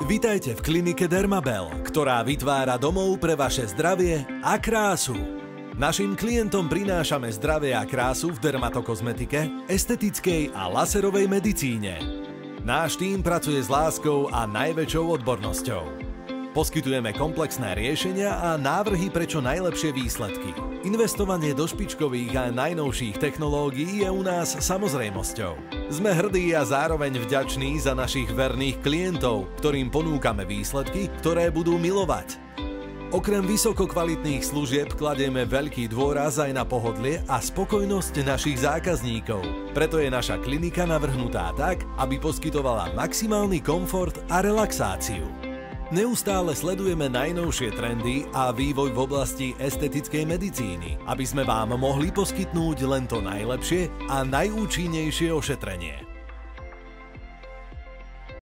Vitajte v klinike Dermabel, ktorá vytvára domov pre vaše zdravie a krásu. Našim klientom prinášame zdravie a krásu v dermatokozmetike, estetickej a laserovej medicíne. Náš tím pracuje s láskou a najväčšou odbornosťou. Poskytujeme komplexné riešenia a návrhy pre čo najlepšie výsledky. Investovanie do špičkových a najnovších technológií je u nás samozrejmosťou. Sme hrdí a zároveň vďační za našich verných klientov, ktorým ponúkame výsledky, ktoré budú milovať. Okrem vysokokvalitných služieb kladieme veľký dôraz aj na pohodlie a spokojnosť našich zákazníkov. Preto je naša klinika navrhnutá tak, aby poskytovala maximálny komfort a relaxáciu. Neustále sledujeme najnovšie trendy a vývoj v oblasti estetickej medicíny, aby sme vám mohli poskytnúť len to najlepšie a najúčinnejšie ošetrenie.